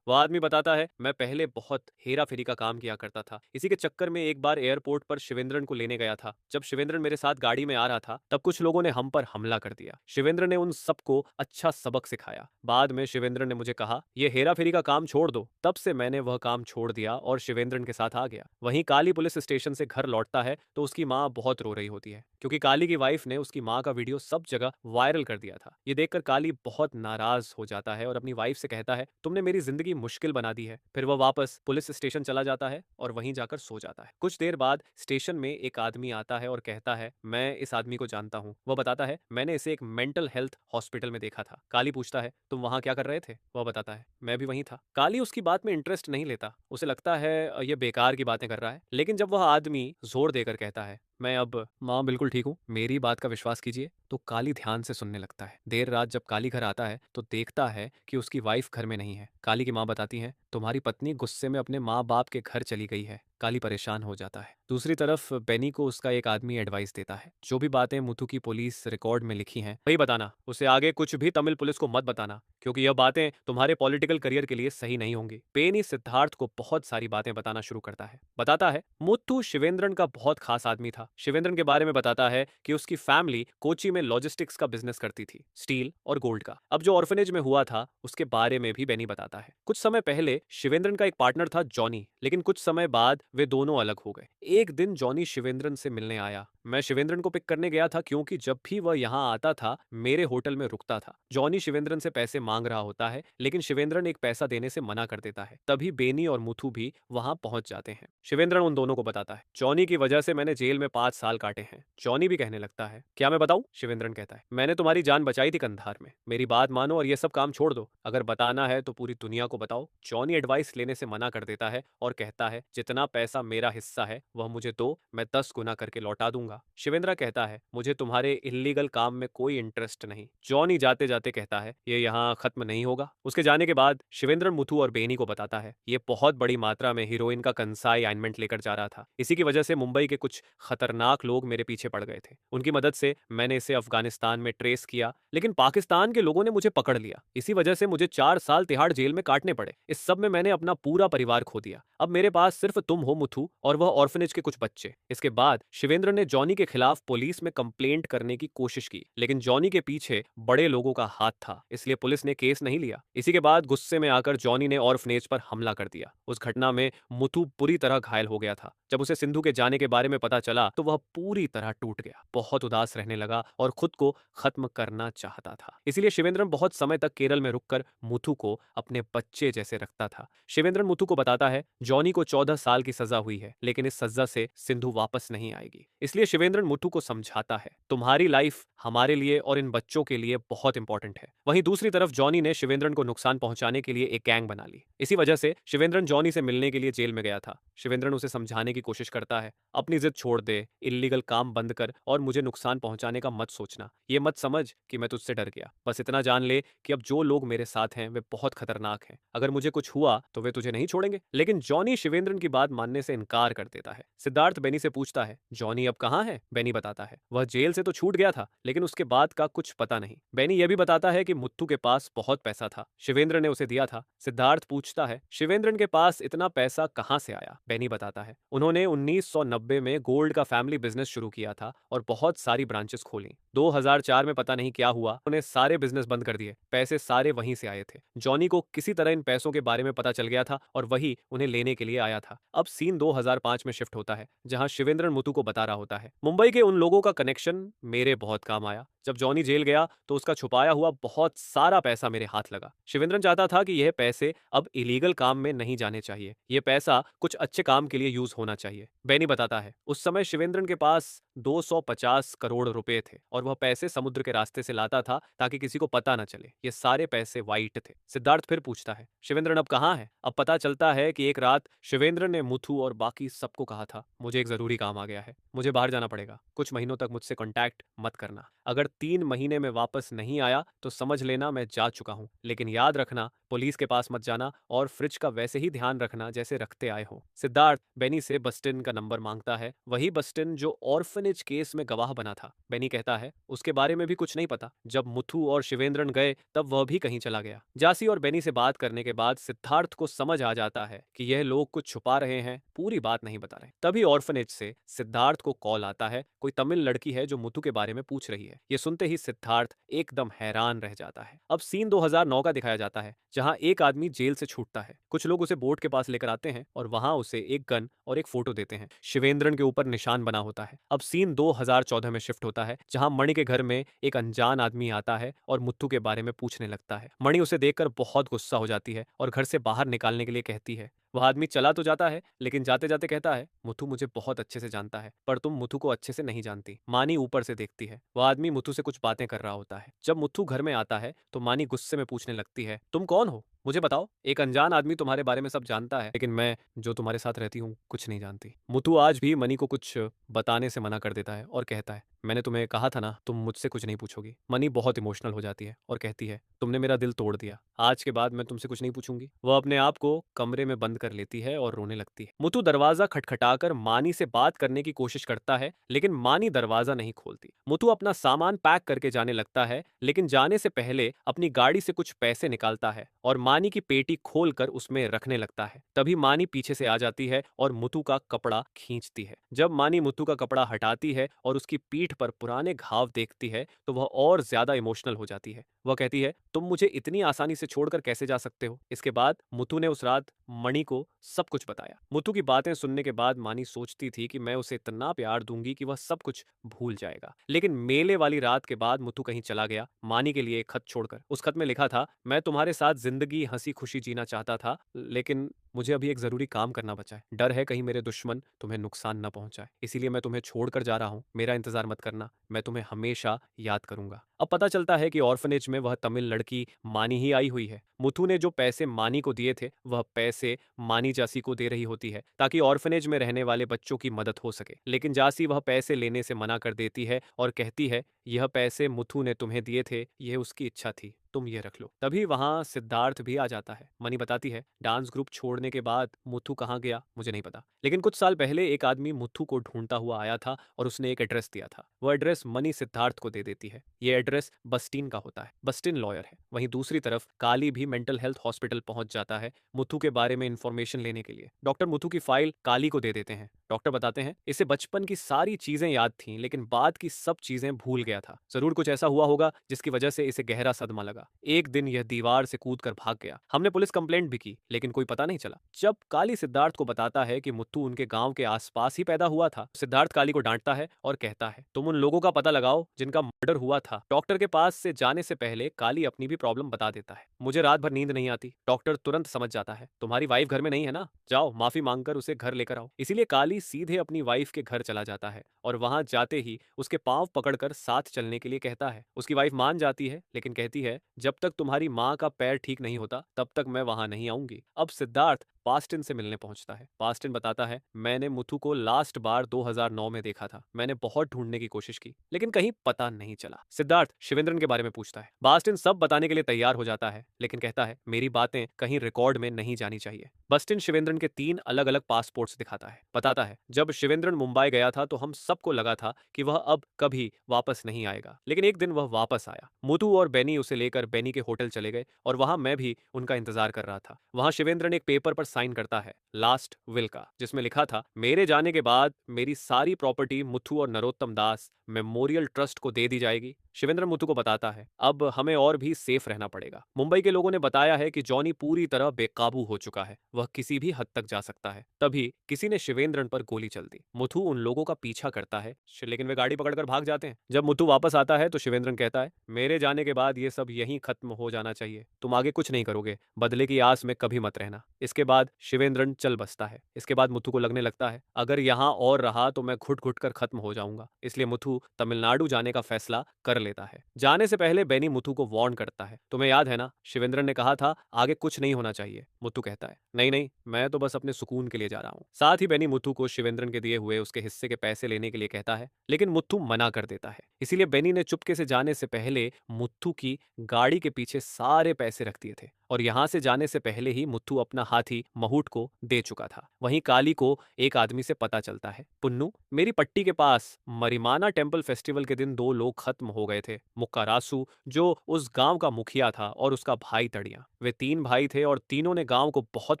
वह आदमी बताता है, मैं पहले बहुत हेरा फेरी का काम किया करता था। इसी के चक्कर में एक बार एयरपोर्ट पर शिवेंद्रन को लेने गया था। जब शिवेंद्रन मेरे साथ गाड़ी में आ रहा था तब कुछ लोगों ने हम पर हमला कर दिया। शिवेंद्र ने उन सबको अच्छा सबक सिखाया। बाद में शिवेंद्र ने मुझे कहा, यह हेरा फेरी का काम छोड़ दो। तब से मैंने वह काम छोड़ दिया और शिवेंद्रन के साथ आ गया। वहीं काली पुलिस स्टेशन से घर लौटता है तो उसकी माँ बहुत रो रही होती है क्योंकि काली की वाइफ ने उसकी माँ का वीडियो सब जगह वायरल कर दिया था। ये देखकर काली बहुत नाराज हो जाता है और अपनी वाइफ से कहता है, तुमने मेरी जिंदगी मुश्किल बना दी है। फिर वह वापस पुलिस स्टेशन चला जाता है और वहीं जाकर सो जाता है। कुछ देर बाद स्टेशन में एक आदमी आता है और कहता है, मैं इस आदमी को जानता हूँ। वह बताता है, मैंने इसे एक मेंटल हेल्थ हॉस्पिटल में देखा था। काली पूछता है, तुम वहां क्या कर रहे थे? वह बताता है, मैं भी वहीं था। काली उसकी बात में इंटरेस्ट नहीं लेता। उसे लगता है यह बेकार की बातें कर रहा है। लेकिन जब वह आदमी जोर देकर कहता है, मैं अब माँ बिल्कुल ठीक हूँ, मेरी बात का विश्वास कीजिए, तो काली ध्यान से सुनने लगता है। देर रात जब काली घर आता है तो देखता है कि उसकी वाइफ घर में नहीं है। काली की माँ बताती है, तुम्हारी पत्नी गुस्से में अपने माँ बाप के घर चली गई है। काली परेशान हो जाता है। दूसरी तरफ बेनी को उसका एक आदमी एडवाइस देता है, जो भी बातें मुथु की पुलिस रिकॉर्ड में लिखी हैं वही बताना। उसे आगे कुछ भी तमिल पुलिस को मत बताना क्योंकि यह बातें तुम्हारे पॉलिटिकल करियर के लिए सही नहीं होंगी। बेनी सिद्धार्थ को बहुत सारी बातें बताना शुरू करता है। बताता है, मुथु शिवेंद्रन का बहुत खास आदमी था। शिवेंद्रन के बारे में बताता है कि उसकी फैमिली कोची में लॉजिस्टिक्स का बिजनेस करती थी, स्टील और गोल्ड का। अब जो ऑर्फनेज में हुआ था उसके बारे में भी बेनी बताता है। कुछ समय पहले शिवेंद्रन का एक पार्टनर था जॉनी, लेकिन कुछ समय बाद वे दोनों अलग हो गए। एक दिन जॉनी शिवेंद्रन से मिलने आया। मैं शिवेंद्रन को पिक करने गया था क्योंकि जब भी वह यहाँ आता था मेरे होटल में रुकता था। जॉनी शिवेंद्रन से पैसे मांग रहा होता है लेकिन शिवेंद्रन एक पैसा देने से मना कर देता है। तभी बेनी और मुथु भी वहां पहुंच जाते हैं। शिवेंद्रन उन दोनों को बताता है, जॉनी की वजह से मैंने जेल में 5 साल काटे हैं। जॉनी भी कहने लगता है, क्या मैं बताऊं? शिवेंद्रन कहता है, मैंने तुम्हारी जान बचाई थी कंधार में। मेरी बात मानो और ये सब काम छोड़ दो। अगर बताना है तो पूरी दुनिया को बताओ। जॉनी एडवाइस लेने से मना कर देता है और कहता है, जितना पैसा मेरा हिस्सा है वह मुझे दो, मैं 10 गुना करके लौटा दूंगा। शिवेंद्र कहता है, मुझे तुम्हारे इल्लीगल काम में कोई इंटरेस्ट नहीं। जॉनी जाते जाते कहता है, ये यहाँ खत्म नहीं होगा। उसके जाने के बाद शिवेंद्र मुथु और बेनी को बताता है, ये बहुत बड़ी मात्रा में हीरोइन का कंसाई आइनमेंट लेकर जा रहा था। इसी की वजह से मुंबई के कुछ खतरनाक लोग मेरे पीछे पड़ गए थे। उनकी मदद से मैंने इसे अफगानिस्तान में ट्रेस किया, लेकिन पाकिस्तान के लोगों ने मुझे पकड़ लिया। इसी वजह से मुझे 4 साल तिहाड़ जेल में काटने पड़े। इस सब में मैंने अपना पूरा परिवार खो दिया। अब मेरे पास सिर्फ तुम हो मुथु और वह ऑर्फनेज के कुछ बच्चे। इसके बाद शिवेंद्र ने जॉनी के खिलाफ पुलिस में कंप्लेंट करने की कोशिश की, लेकिन जॉनी के पीछे बड़े लोगों का हाथ था, इसलिए पुलिस ने केस नहीं लिया। इसी के बाद गुस्से में आकर जॉनी ने ऑर्फनेज पर हमला कर दिया। उस घटना में मुथु बुरी तरह घायल हो गया था। जब उसे सिंधु के जाने के बारे में पता चला तो वह पूरी तरह टूट गया, बहुत उदास रहने लगा और खुद को खत्म करना चाहता था। इसलिए शिवेंद्रन बहुत समय तक केरल में रुककर मुथु को अपने बच्चे जैसे रखता था। शिवेंद्रन मुथु को बताता है, जॉनी को 14 साल की सजा हुई है, लेकिन इस सजा से सिंधु वापस नहीं आएगी। इसलिए शिवेंद्रन मुथु को समझाता है, तुम्हारी लाइफ हमारे लिए और इन बच्चों के लिए बहुत इंपॉर्टेंट है। वहीं दूसरी तरफ जॉनी ने शिवेंद्रन को नुकसान पहुंचाने के लिए एक गैंग बना ली। इसी वजह से शिवेंद्रन जॉनी से मिलने के लिए जेल में गया था। शिवेंद्रन उसे समझाने की कोशिश करता है, अपनी जिद छोड़ दे, इल्लीगल काम बंद कर और मुझे नुकसान पहुंचाने का मत सोचना। ये मत समझ कि मैं तुझसे डर गया। बस इतना जान ले कि अब जो लोग मेरे साथ हैं वे बहुत खतरनाक हैं। अगर मुझे कुछ हुआ तो वे तुझे नहीं छोड़ेंगे। लेकिन जॉनी शिवेंद्रन की बात मानने से इनकार कर देता है। सिद्धार्थ बेनी से पूछता है, जॉनी अब कहाँ है? बेनी बताता है, वह जेल से तो छूट गया था, लेकिन उसके बाद का कुछ पता नहीं। बेनी यह भी बताता है कि मुत्तू के पास बहुत पैसा था, शिवेंद्र ने उसे दिया था। सिद्धार्थ पूछता है, शिवेंद्रन के पास इतना पैसा कहां से आया? बेनी बताता है, उन्होंने 1990 में गोल्ड का फैमिली बिजनेस शुरू किया था और बहुत सारी ब्रांचेस खोली। 2004 में पता नहीं क्या हुआ, उन्हें सारे बिजनेस बंद कर दिए, पैसे सारे वहीं से आए थे। जॉनी को किसी तरह इन पैसों के बारे में पता चल गया था और वही उन्हें लेने के लिए आया था। अब सीन 2005 में शिफ्ट होता है, जहां शिवेंद्रन मुथु को बता रहा होता है, मुंबई के उन लोगों का कनेक्शन मेरे बहुत काम आया। जब जॉनी जेल गया तो उसका छुपाया हुआ बहुत सारा पैसा मेरे हाथ लगा। शिवेंद्रन चाहता था कि यह पैसे अब इलीगल काम में नहीं जाने चाहिए, यह पैसा कुछ अच्छे काम के लिए यूज होना चाहिए। बेनी बताता है, उस समय शिवेंद्रन के पास 250 करोड़ रुपए थे और वह पैसे समुद्र के रास्ते से लाता था ताकि किसी को पता न चले। ये सारे पैसे वाइट थे। सिद्धार्थ फिर पूछता है, शिवेंद्रन अब कहाँ है? अब पता चलता है कि एक रात शिवेंद्र ने मुथु और बाकी सबको कहा था, मुझे एक जरूरी काम आ गया है, मुझे बाहर जाना पड़ेगा, कुछ महीनों तक मुझसे कांटेक्ट मत करना। अगर 3 महीने में वापस नहीं आया तो समझ लेना मैं जा चुका हूं, लेकिन याद रखना पुलिस के पास मत जाना और फ्रिज का वैसे ही ध्यान रखना जैसे रखते आए हो। सिद्धार्थ बेनी से बस्टिन का नंबर मांगता है, वही बस्टिन जो ऑर्फनेज केस में गवाह बना था। बेनी कहता है, उसके बारे में भी कुछ नहीं पता, जब मुथु और शिवेंद्रन गए तब वह भी कहीं चला गया। जासी और बेनी से बात करने के बाद सिद्धार्थ को समझ आ जाता है कि यह लोग कुछ छुपा रहे हैं, पूरी बात नहीं बता रहे। तभी ऑर्फनेज से सिद्धार्थ को कॉल आता है, कोई तमिल लड़की है जो मुथु के बारे में पूछ रही है। ये सुनते ही सिद्धार्थ एकदम हैरान रह जाता है। अब सीन 2009 का दिखाया जाता है, जहां एक आदमी जेल से छूटता है। कुछ लोग उसे बोर्ड के पास लेकर आते हैं और वहां उसे एक गन और एक फोटो देते हैं। शिवेंद्रन के ऊपर निशान बना होता है। अब सीन 2014 में शिफ्ट होता है, जहां मणि के घर में एक अनजान आदमी आता है और मुथु के बारे में पूछने लगता है। मणि उसे देखकर बहुत गुस्सा हो जाती है और घर से बाहर निकालने के लिए कहती है। वह आदमी चला तो जाता है, लेकिन जाते जाते कहता है, मुथु मुझे बहुत अच्छे से जानता है, पर तुम मुथु को अच्छे से नहीं जानती। मानी ऊपर से देखती है। वह आदमी मुथु से कुछ बातें कर रहा होता है। जब मुथु घर में आता है तो मानी गुस्से में पूछने लगती है, तुम कौन हो? मुझे बताओ। एक अनजान आदमी तुम्हारे बारे में सब जानता है, लेकिन मैं जो तुम्हारे साथ रहती हूँ कुछ नहीं जानती। मुथु आज भी मनी को कुछ बताने से मना कर देता है और कहता है, मैंने तुम्हें कहा था ना, तुम मुझसे कुछ नहीं पूछोगी। मनी बहुत इमोशनल हो जाती है और कहती है, तुमने मेरा दिल तोड़ दिया, आज के बाद मैं तुमसे कुछ नहीं पूछूंगी। वह अपने आप को कमरे में बंद कर लेती है और रोने लगती है। मुथु दरवाजा खटखटाकर मानी से बात करने की कोशिश करता है, लेकिन मानी दरवाजा नहीं खोलती। मुथु अपना सामान पैक करके जाने लगता है, लेकिन जाने से पहले अपनी गाड़ी से कुछ पैसे निकालता है और मानी की पेटी खोलकर उसमें रखने लगता है। तभी मानी पीछे से आ जाती है और मुथु का कपड़ा खींचती है। जब मानी मुथु का कपड़ा हटाती है और उसकी पीठ पर पुराने घाव देखती है तो वह और ज्यादा इमोशनल हो जाती है। वह कहती है, तुम मुझे इतनी आसानी से छोड़कर कैसे जा सकते हो? इसके बाद मुथु ने उस रात मणि को सब कुछ बताया। मुथु की बातें सुनने के बाद मानी सोचती थी कि मैं उसे इतना प्यार दूंगी कि वह सब कुछ भूल जाएगा, लेकिन मेले वाली रात के बाद मुथु कहीं चला गया, मानी के लिए एक खत छोड़कर। उस खत में लिखा था, मैं तुम्हारे साथ जिंदगी हंसी खुशी जीना चाहता था, लेकिन मुझे अभी एक जरूरी काम करना बचा है। डर है कहीं मेरे दुश्मन तुम्हें नुकसान न पहुंचाए, इसीलिए मैं तुम्हें छोड़कर जा रहा हूं। मेरा इंतजार मत करना, मैं तुम्हें हमेशा याद करूंगा। अब पता चलता है कि ऑर्फनेज में वह तमिल लड़की मानी ही आई हुई है। मुथु ने जो पैसे मानी को दिए थे वह पैसे मानी जासी को दे रही होती है ताकि ऑर्फनेज में रहने वाले बच्चों की मदद हो सके, लेकिन जासी वह पैसे लेने से मना कर देती है और कहती है, यह पैसे मुथु ने तुम्हें दिए थे, यह उसकी इच्छा थी, तुम ये रख लो। तभी वहां सिद्धार्थ भी आ जाता है। मनी बताती है, डांस ग्रुप छोड़ने के बाद मुथु कहाँ गया मुझे नहीं पता, लेकिन कुछ साल पहले एक आदमी मुथु को ढूंढता हुआ आया था और उसने एक एड्रेस दिया था। वह एड्रेस मनी सिद्धार्थ को दे देती है। यह एड्रेस बस्टिन का होता है। बस्टिन लॉयर है। वहीं दूसरी तरफ काली भी मेंटल हेल्थ हॉस्पिटल पहुंच जाता है मुथु के बारे में इंफॉर्मेशन लेने के लिए। डॉक्टर मुथु की फाइल काली को दे देते हैं। डॉक्टर बताते हैं, इसे बचपन की सारी चीजें याद थीं, लेकिन बाद की सब चीजें भूल गया था। जरूर कुछ ऐसा हुआ होगा जिसकी वजह से इसे गहरा सदमा लगा। एक दिन यह दीवार से कूदकर भाग गया। हमने पुलिस कंप्लेंट भी की, लेकिन कोई पता नहीं चला। जब काली सिद्धार्थ को बताता है कि मुत्तू उनके गांव के आसपास ही पैदा हुआ था, सिद्धार्थ काली को डांटता है और कहता है, तुम उन लोगों का पता लगाओ जिनका मर्डर हुआ था। डॉक्टर के पास से जाने से पहले काली अपनी भी प्रॉब्लम बता देता है। मुझे रात भर नींद नहीं आती। डॉक्टर तुरंत समझ जाता है, तुम्हारी वाइफ घर में नहीं है ना, जाओ माफी मांगकर उसे घर लेकर आओ। इसीलिए काली सीधे अपनी वाइफ के घर चला जाता है और वहां जाते ही उसके पांव पकड़कर साथ चलने के लिए कहता है। उसकी वाइफ मान जाती है, लेकिन कहती है, जब तक तुम्हारी माँ का पैर ठीक नहीं होता तब तक मैं वहां नहीं आऊंगी। अब सिद्धार्थ पास्टिन से मिलने पहुंचता है। पास्टिन बताता है, मैंने मुथु को लास्ट बार 2009 में देखा था। मैंने बहुत ढूंढने की कोशिश की, लेकिन कहीं पता नहीं चला। सिद्धार्थ शिवेंद्रन के बारे में पूछता है। बास्टिन सब बताने के लिए तैयार हो जाता है, लेकिन कहता है, मेरी बातें कहीं रिकॉर्ड में नहीं जानी चाहिए। बस्टिन शिवेंद्रन के 3 अलग अलग पासपोर्ट्स दिखाता है। बताता है, जब शिवेंद्रन मुंबई गया था तो हम सबको लगा था कि वह अब कभी वापस नहीं आएगा, लेकिन एक दिन वह वापस आया। मुथु और बेनी उसे लेकर बेनी के होटल चले गए और वहां मैं भी उनका इंतजार कर रहा था। वहां शिवेंद्रन एक पेपर पर साइन करता है, लास्ट विल का, जिसमें लिखा था, मेरे जाने के बाद मेरी सारी प्रॉपर्टी मुथु और नरोत्तम दास मेमोरियल ट्रस्ट को दे दी जाएगी। शिवेंद्र मुथु को बताता है अब हमें और भी सेफ रहना पड़ेगा। मुंबई के लोगों ने बताया है कि जॉनी पूरी तरह बेकाबू हो चुका है, वह किसी भी हद तक जा सकता है। तभी किसी ने शिवेंद्रन पर गोली चल दी। मुथु उन लोगों का पीछा करता है लेकिन वे गाड़ी पकड़कर भाग जाते हैं। जब मुथु वापस आता है तो शिवेंद्रन कहता है मेरे जाने के बाद ये सब यहीं खत्म हो जाना चाहिए, तुम आगे कुछ नहीं करोगे, बदले की आस में कभी मत रहना। इसके बाद शिवेंद्रन चल बसता है। इसके बाद मुथु को लगने लगता है अगर यहाँ और रहा तो मैं घुट घुट कर खत्म हो जाऊंगा, इसलिए मुथु तमिलनाडु जाने का फैसला कर लेता है। जाने से पहले बेनी मुथु को वार्न करता है, तुम्हें याद है ना शिवेंद्रन ने कहा था आगे कुछ नहीं होना चाहिए। मुथु कहता है नहीं नहीं, मैं तो बस अपने सुकून के लिए जा रहा हूँ। साथ ही बेनी मुथु को शिवेंद्रन के दिए हुए उसके हिस्से के पैसे लेने के लिए कहता है, लेकिन मुथु मना कर देता है। इसीलिए बेनी ने चुपके से जाने से पहले मुथु की गाड़ी के पीछे सारे पैसे रख दिए थे और यहाँ से जाने से पहले ही मुथु अपना हाथी महूट को दे चुका था। वहीं काली को एक आदमी से पता चलता है, पुन्नू मेरी पट्टी के पास मरिमाना टेम्पल फेस्टिवल के दिन 2 लोग खत्म हो गए थे, मुक्कारासु जो उस गांव का मुखिया था और उसका भाई तड़िया। वे 3 भाई थे और तीनों ने गांव को बहुत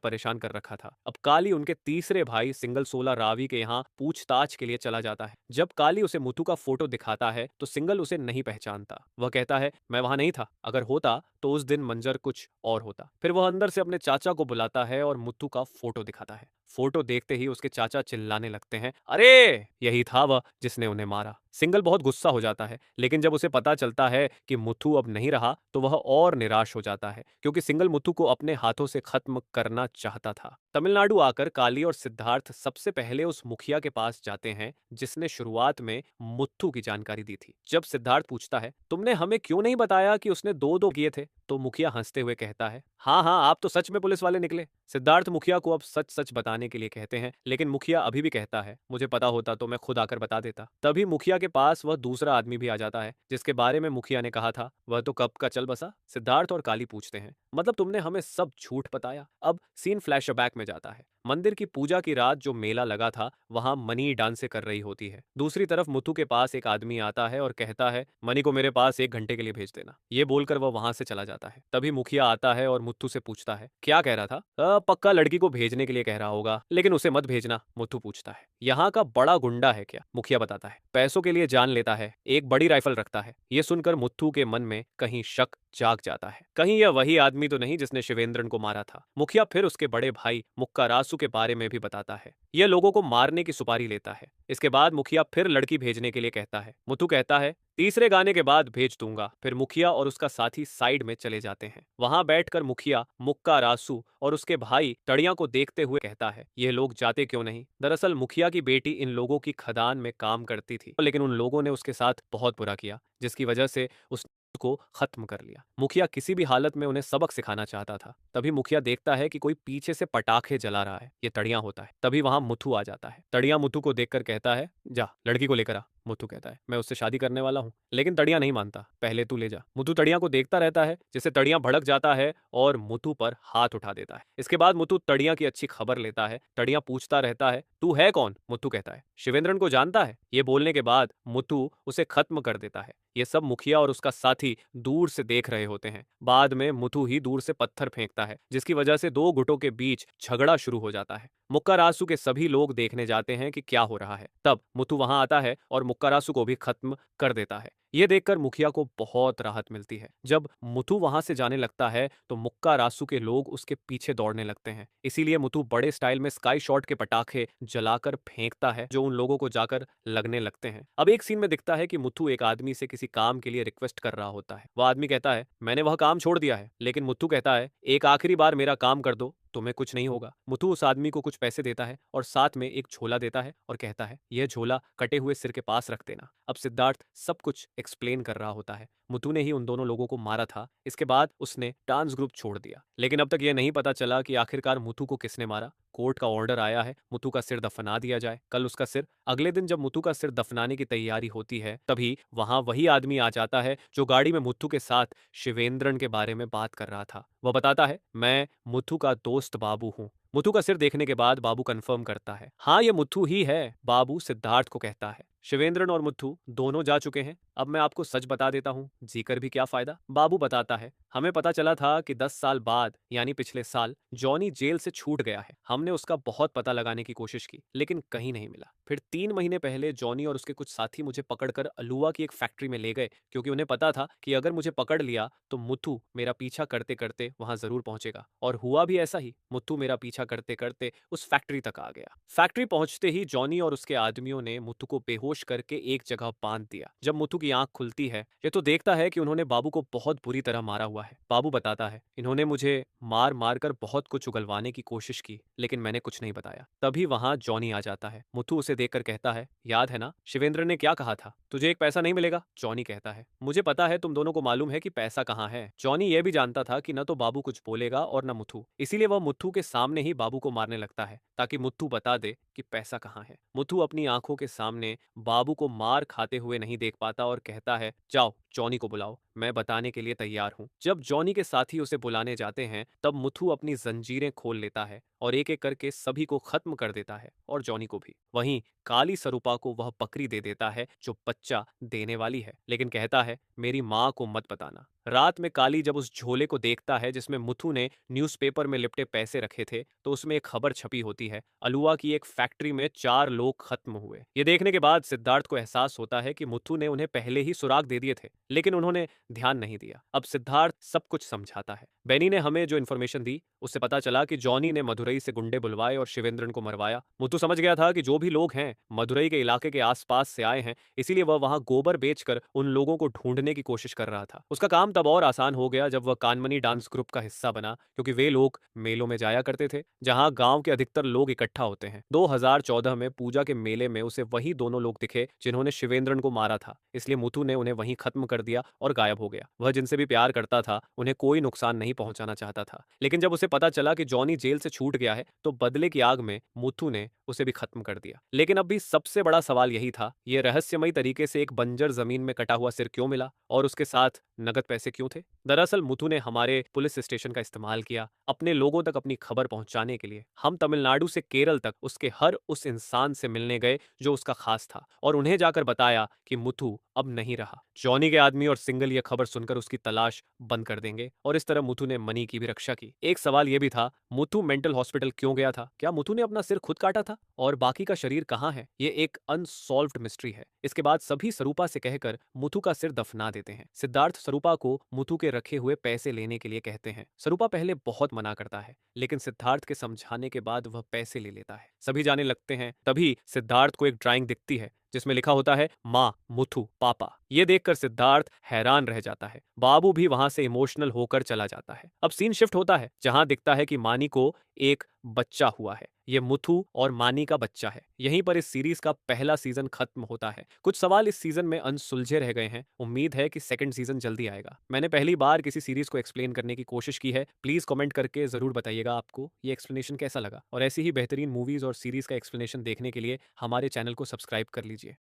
परेशान कर रखा था। अब काली उनके तीसरे भाई सिंगल सोला रावी के यहाँ पूछताछ के लिए चला जाता है। जब काली उसे मुथु का फोटो दिखाता है तो सिंगल उसे नहीं पहचानता। वह कहता है मैं वहां नहीं था, अगर होता तो उस दिन मंजर कुछ और होता। फिर वह अंदर से अपने चाचा को बुलाता है और मुथु का फोटो दिखाता है। फोटो देखते ही उसके चाचा चिल्लाने लगते हैं, अरे यही था वह जिसने उन्हें मारा। सिंगल बहुत गुस्सा हो जाता है, लेकिन जब उसे पता चलता है कि मुथु अब नहीं रहा तो वह और निराश हो जाता है, क्योंकि सिंगल मुथु को अपने हाथों से खत्म करना चाहता था। तमिलनाडु आकर काली और सिद्धार्थ सबसे पहले उस मुखिया के पास जाते हैं जिसने शुरुआत में मुथु की जानकारी दी थी। जब सिद्धार्थ पूछता है तुमने हमें क्यों नहीं बताया कि उसने 2-2 किए थे, तो मुखिया हंसते हुए कहता है हाँ हाँ, आप तो सच में पुलिस वाले निकले। सिद्धार्थ मुखिया को अब सच सच बताने के लिए कहते हैं, लेकिन मुखिया अभी भी कहता है मुझे पता होता तो मैं खुद आकर बता देता। तभी मुखिया के पास वह दूसरा आदमी भी आ जाता है जिसके बारे में मुखिया ने कहा था वह तो कब का चल बसा। सिद्धार्थ और काली पूछते हैं मतलब तुमने हमें सब झूठ बताया। अब सीन फ्लैशबैक में जाता है। मंदिर की पूजा की रात जो मेला लगा था वहां मनी डांसे कर रही होती है। दूसरी तरफ मुथु के पास एक आदमी आता है और कहता है मनी को मेरे पास 1 घंटे के लिए भेज देना। ये बोलकर वह वहां से चला जाता है। तभी मुखिया आता है और मुथु से पूछता है क्या कह रहा था। पक्का लड़की को भेजने के लिए कह रहा होगा, लेकिन उसे मत भेजना। मुथु पूछता है यहाँ का बड़ा गुंडा है क्या। मुखिया बताता है पैसों के लिए जान लेता है, एक बड़ी राइफल रखता है। ये सुनकर मुथु के मन में कहीं शक जाग जाता है, कहीं यह वही आदमी तो नहीं जिसने शिवेंद्रन को मारा था। मुखिया फिर उसके बड़े भाई मुक्कारासु के बारे में भी बताता है। यह लोगों को मारने की सुपारी लेता है। इसके बाद मुखिया फिर लड़की भेजने के लिए कहता है। मुथु कहता है तीसरे गाने के बाद भेज दूंगा। फिर मुखिया और उसका साथी साइड में चले जाते हैं। वहां बैठकर मुखिया मुक्कारासु और उसके भाई तड़िया को देखते हुए कहता है ये लोग जाते क्यों नहीं। दरअसल मुखिया की बेटी इन लोगों की खदान में काम करती थी, लेकिन उन लोगों ने उसके साथ बहुत बुरा किया, जिसकी वजह से उस को खत्म कर लिया। मुखिया किसी भी हालत में उन्हें सबक सिखाना चाहता था। तभी मुखिया देखता है कि कोई पीछे से पटाखे जला रहा है। ये तड़िया होता है। तभी वहां मुथु आ जाता है। तड़िया मुथु को देखकर कहता है जा लड़की को लेकर आ। मुथु कहता है मैं उससे शादी करने वाला हूँ, लेकिन तड़िया नहीं मानता, पहले तू ले जा। मुथु तड़िया को देखता रहता है, जिससे तड़िया भड़क जाता है और मुथु पर हाथ उठा देता है। इसके बाद मुथु तड़िया की अच्छी खबर लेता है। तड़िया पूछता रहता है तू है कौन। मुथु कहता है शिवेंद्रन को जानता है। ये बोलने के बाद मुथु उसे खत्म कर देता है। ये सब मुखिया और उसका साथी दूर से देख रहे होते हैं। बाद में मुथु ही दूर से पत्थर फेंकता है, जिसकी वजह से 2 गुटों के बीच झगड़ा शुरू हो जाता है। मुक्कारासु के सभी लोग देखने जाते हैं कि क्या हो रहा है। तब मुथु वहां आता है और मुक्कारासु को भी खत्म कर देता है। यह देखकर मुखिया को बहुत राहत मिलती है। जब मुथु वहां से जाने लगता है तो मुक्कारासु के लोग उसके पीछे दौड़ने लगते हैं। इसीलिए मुथु बड़े स्टाइल में स्काई शॉट के पटाखे जलाकर फेंकता है, जो उन लोगों को जाकर लगने लगते हैं। अब एक सीन में दिखता है कि मुथु एक आदमी से किसी काम के लिए रिक्वेस्ट कर रहा होता है। वह आदमी कहता है मैंने वह काम छोड़ दिया है, लेकिन मुथु कहता है एक आखिरी बार मेरा काम कर दो, तुम्हें कुछ नहीं होगा। मुथु उस आदमी को कुछ पैसे देता है और साथ में एक झोला देता है और कहता है यह झोला कटे हुए सिर के पास रख देना। अब सिद्धार्थ सब कुछ एक्सप्लेन कर रहा होता है। मुथु ने ही उन दोनों लोगों को मारा था। इसके बाद उसने डांस ग्रुप छोड़ दिया, लेकिन अब तक यह नहीं पता चला कि आखिरकार मुथु को किसने मारा। कोर्ट का ऑर्डर आया है मुथु का सिर दफना दिया जाए, कल उसका सिर। अगले दिन जब मुथु का सिर दफनाने की तैयारी होती है, तभी वहां वही आदमी आ जाता है जो गाड़ी में मुथु के साथ शिवेंद्रन के बारे में बात कर रहा था। वह बताता है मैं मुथु का दोस्त बाबू हूँ। मुथु का सिर देखने के बाद बाबू कंफर्म करता है हाँ ये मुथु ही है। बाबू सिद्धार्थ को कहता है शिवेंद्रन और मुथु दोनों जा चुके हैं, अब मैं आपको सच बता देता हूँ, जीकर भी क्या फायदा। बाबू बताता है हमें पता चला था कि 10 साल बाद यानी पिछले साल जॉनी जेल से छूट गया है। हमने उसका बहुत पता लगाने की कोशिश की, लेकिन कहीं नहीं मिला। फिर 3 महीने पहले जॉनी और उसके कुछ साथी मुझे पकड़कर अलुआ की एक फैक्ट्री में ले गए, क्योंकि उन्हें पता था कि अगर मुझे पकड़ लिया तो मुथु मेरा पीछा करते करते वहां जरूर पहुंचेगा। और हुआ भी ऐसा ही। मुथु मेरा पीछा करते करते उस फैक्ट्री तक आ गया। फैक्ट्री पहुंचते ही जॉनी और उसके आदमियों ने मुथु को बेहोश करके एक जगह बांध दिया। जब मुथु की आंख खुलती है, ये तो देखता है कि उन्होंने बाबू को बहुत बुरी तरह मारा हुआ है। बाबू बताता है, इन्होंने मुझे मार मार कर बहुत कुछ उगलवाने की कोशिश की, लेकिन मैंने कुछ नहीं बताया। तभी वहां जॉनी आ जाता है। मुथु उसे देखकर कहता है, याद है ना शिवेंद्र ने क्या कहा था, तुझे एक पैसा नहीं मिलेगा। जॉनी कहता है, मुझे पता है, तुम दोनों को मालूम है कि पैसा कहाँ है। जॉनी यह भी जानता था कि न तो बाबू कुछ बोलेगा और न मुथु, इसीलिए वह मुथु के सामने ही बाबू को मारने लगता है, ताकि मुथु बता दे कि पैसा कहाँ है। मुथु अपनी आंखों के सामने बाबू को मार खाते हुए नहीं देख पाता और कहता है, जाओ जॉनी को बुलाओ, मैं बताने के लिए तैयार हूं। जब जॉनी के साथी उसे बुलाने जाते हैं, तब मुथु अपनी जंजीरें खोल लेता है और एक एक करके सभी को खत्म कर देता है, और जॉनी को भी। वहीं काली सरूपा को वह बकरी दे देता है जो बच्चा देने वाली है, लेकिन कहता है, मेरी माँ को मत बताना। रात में काली जब उस झोले को देखता है जिसमें मुथु ने न्यूज़पेपर में लिपटे पैसे रखे थे, तो उसमें एक खबर छपी होती है, अलुआ की एक फैक्ट्री में 4 लोग खत्म हुए। ये देखने के बाद सिद्धार्थ को एहसास होता है कि मुथु ने उन्हें पहले ही सुराग दे दिए थे, लेकिन उन्होंने ध्यान नहीं दिया। अब सिद्धार्थ सब कुछ समझाता है। बेनी ने हमें जो इन्फॉर्मेशन दी, उससे पता चला कि जॉनी ने मदुरई से गुंडे बुलवाए और शिवेंद्रन को मरवाया। मुथु समझ गया था कि जो भी लोग हैं मदुरई के इलाके के आसपास से आए हैं, इसीलिए वह वहां गोबर बेचकर उन लोगों को ढूंढने की कोशिश कर रहा था। उसका काम तब और आसान हो गया जब वह कानमनी डांस ग्रुप का हिस्सा बना, क्योंकि वे लोग मेलों में जाया करते थे जहां गांव के अधिकतर लोग इकट्ठा होते हैं। 2014 में पूजा के मेले में उसे वही दोनों लोग दिखे जिन्होंने शिवेंद्रन को मारा था, इसलिए मुथु ने उन्हें वहीं खत्म कर दिया और गायब हो गया। वह जिनसे भी प्यार करता था उन्हें कोई नुकसान नहीं पहुंचाना चाहता था, लेकिन जब उसे पता चला कि जॉनी जेल से छूट गया है, तो बदले की आग में मुथु ने उसे भी खत्म कर दिया। लेकिन अब भी सबसे बड़ा सवाल यही था, यह रहस्यमयी तरीके से एक बंजर जमीन में कटा हुआ सिर क्यों मिला और उसके साथ नगद पैसे क्यों थे। दरअसल मुथु ने हमारे पुलिस स्टेशन का इस्तेमाल किया अपने लोगों तक अपनी खबर पहुंचाने के लिए। हम तमिलनाडु से केरल तक उसके हर उस इंसान से मिलने गए जो उसका खास था, और उन्हें जाकर बताया कि मुथु अब नहीं रहा। जॉनी के आदमी और सिंगल यह खबर सुनकर उसकी तलाश बंद कर देंगे, और इस तरह मुथु ने मनी की भी रक्षा की। एक सवाल यह भी था, मुथु मेंटल हॉस्पिटल क्यों गया था? क्या मुथु ने अपना सिर खुद काटा था? और बाकी का शरीर कहाँ है? ये एक अनसॉल्व्ड मिस्ट्री है। इसके बाद सभी सरूपा से कहकर मुथु का सिर दफना देते हैं। सिद्धार्थ सरूपा को मुथु के रखे हुए पैसे लेने के लिए कहते हैं। सरूपा पहले बहुत मना करता है, लेकिन सिद्धार्थ के समझाने के बाद वह पैसे ले लेता है। सभी जाने लगते हैं। तभी सिद्धार्थ को एक ड्राइंग दिखती है जिसमें लिखा होता है, माँ, मुथु, पापा। ये देखकर सिद्धार्थ हैरान रह जाता है। बाबू भी वहां से इमोशनल होकर चला जाता है। अब सीन शिफ्ट होता है, जहां दिखता है कि मानी को एक बच्चा हुआ है। ये मुथु और मानी का बच्चा है। यहीं पर इस सीरीज का पहला सीजन खत्म होता है। कुछ सवाल इस सीजन में अनसुलझे रह गए हैं। उम्मीद है कि सेकंड सीजन जल्दी आएगा। मैंने पहली बार किसी सीरीज को एक्सप्लेन करने की कोशिश की है। प्लीज कमेंट करके जरूर बताइएगा आपको ये एक्सप्लेनेशन कैसा लगा, और ऐसी ही बेहतरीन मूवीज और सीरीज का एक्सप्लेनेशन देखने के लिए हमारे चैनल को सब्सक्राइब कर लीजिए।